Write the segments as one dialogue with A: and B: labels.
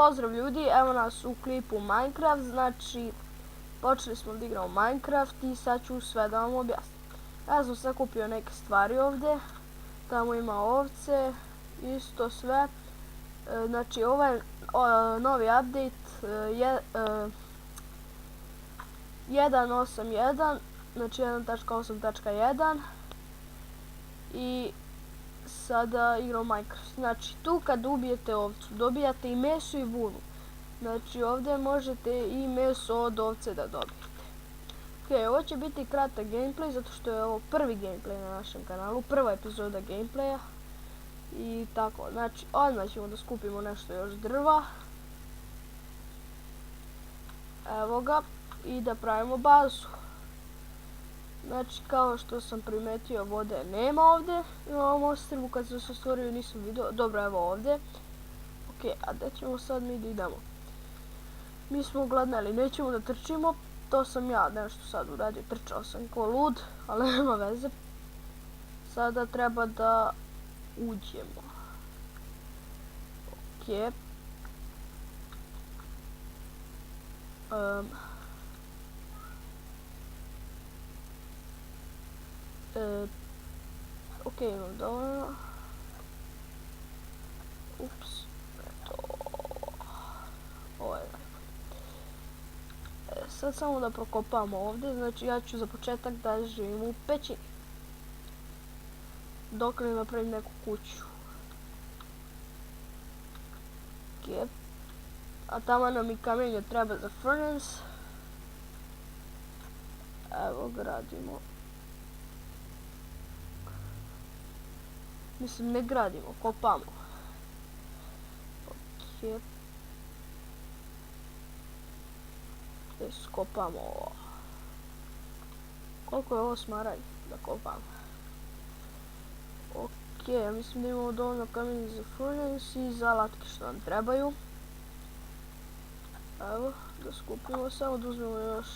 A: Pozdrav ljudi, evo nas u klipu Minecraft, znači počeli smo da igramo Minecraft i sad ću sve da vam objasnim. Ja sam sad kupio neke stvari ovdje, tamo ima ovce, isto sve. Znači ovaj novi update 1.8.1, znači 1.8.1 i sada igramo Minecraft. Znači tu kad ubijete ovcu dobijate i meso i vunu. Znači ovdje možete i meso od ovce da dobijete. Ok, ovo će biti kratak gameplay zato što je ovo prvi gameplay na našem kanalu, prva epizoda gameplaya. I tako, znači odmah ćemo da skupimo nešto još drva. Evo ga, i da pravimo bazu. Znači kao što sam primetio, vode nema ovdje na ovom ostrvu, kad sam se stvorio nisam vidio. Dobro, evo ovdje. Ok, a gdje ćemo sad mi da idemo? Mi smo gladneli, nećemo da trčimo. To sam ja nešto sad uradio, trčao sam ko lud, ali nema veze. Sada treba da uđemo. Ok. Ok, imam dovoljno. Ups. Ovo je sad samo da prokopamo ovdje, znači ja ću za početak da živim u pećini. Dok ne napravim neku kuću. Ok. A tamo nam i kamenje treba za furnace. Evo gradimo. Mislim, ne gradimo, kopamo. Ok. Skopamo ovo. Koliko je ovo smaraj da kopamo? Ok, mislim da imamo dovoljno kamenja za furnace i za alatke što nam trebaju. Evo, da skupimo, samo da uzmemo još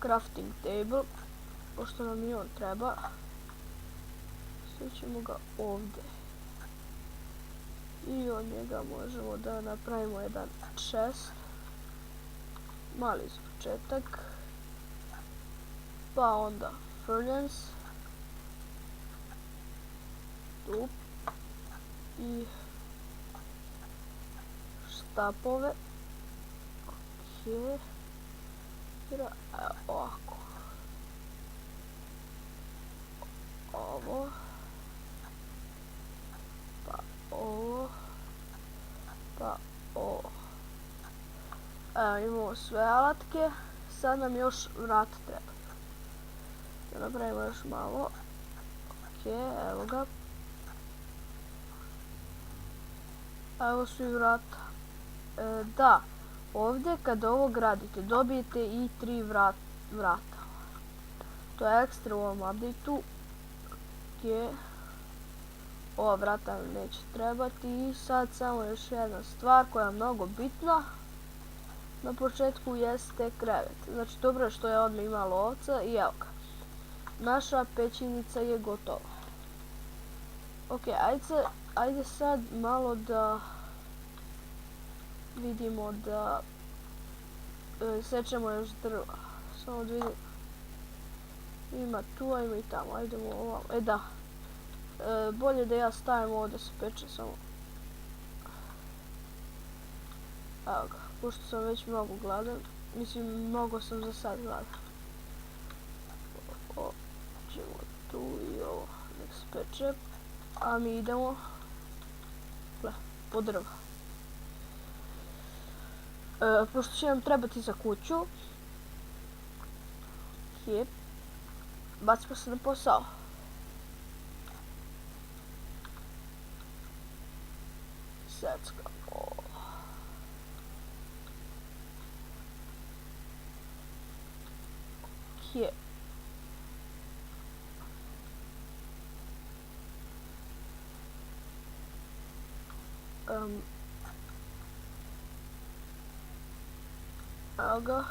A: crafting table, pošto nam i on treba. Stavit ga ovdje. I od njega možemo da napravimo jedan chest. Mali za početak. Pa onda furnace. Tu. I štapove. Ok. Evo ovako. Ovo. Pa ovo. Pa ovo. Evo, imamo sve alatke, sad nam još vrata treba. Da napravimo još malo. Ok, evo ga. Evo su i vrata. Da, ovdje kad ovo gradite dobijete i 3 vrata. To je ekstra u ovom updateu. Ok. Ova vrata nam neće trebati i sad samo još jedna stvar koja je mnogo bitna. Na početku jeste krevet. Znači dobro je što je odmah imalo ovca i evo ga. Naša pećinica je gotova. Ok, ajde sad malo da vidimo da sečemo još drva. Samo da vidimo. Ima tu, a ima i tamo. Ajdemo ovamo. Da. Bolje da ja stavim ovo da se peče samo. Evo ga. Pošto sam već mnogo gladan, mislim mnogo sam za sad gladan. Ćemo tu i ovo, nek se peče, a mi idemo po drva. Pošto će nam trebati za kuću, ok, bacimo se na posao. Seckamo. Here. Evo ga.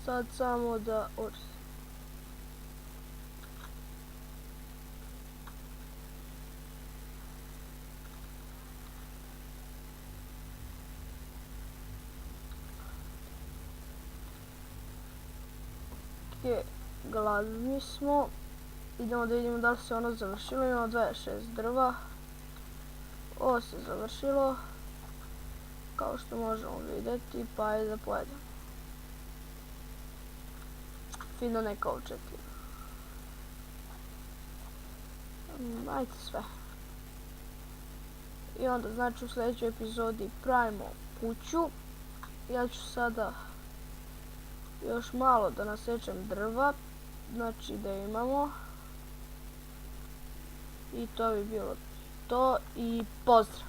A: Sad samo da Ok, gladni smo. Idemo da vidimo da li se ono završilo. Imamo 26 drva. Ovo se završilo. Kao što možemo vidjeti, pa ajde da pojedemo. Fino neka očekivanja. Ajde sve. I onda znači u sljedećoj epizodi pravimo kuću. Ja ću sada još malo da nasečem drva. Znači da imamo. I to bi bilo to i pozdrav.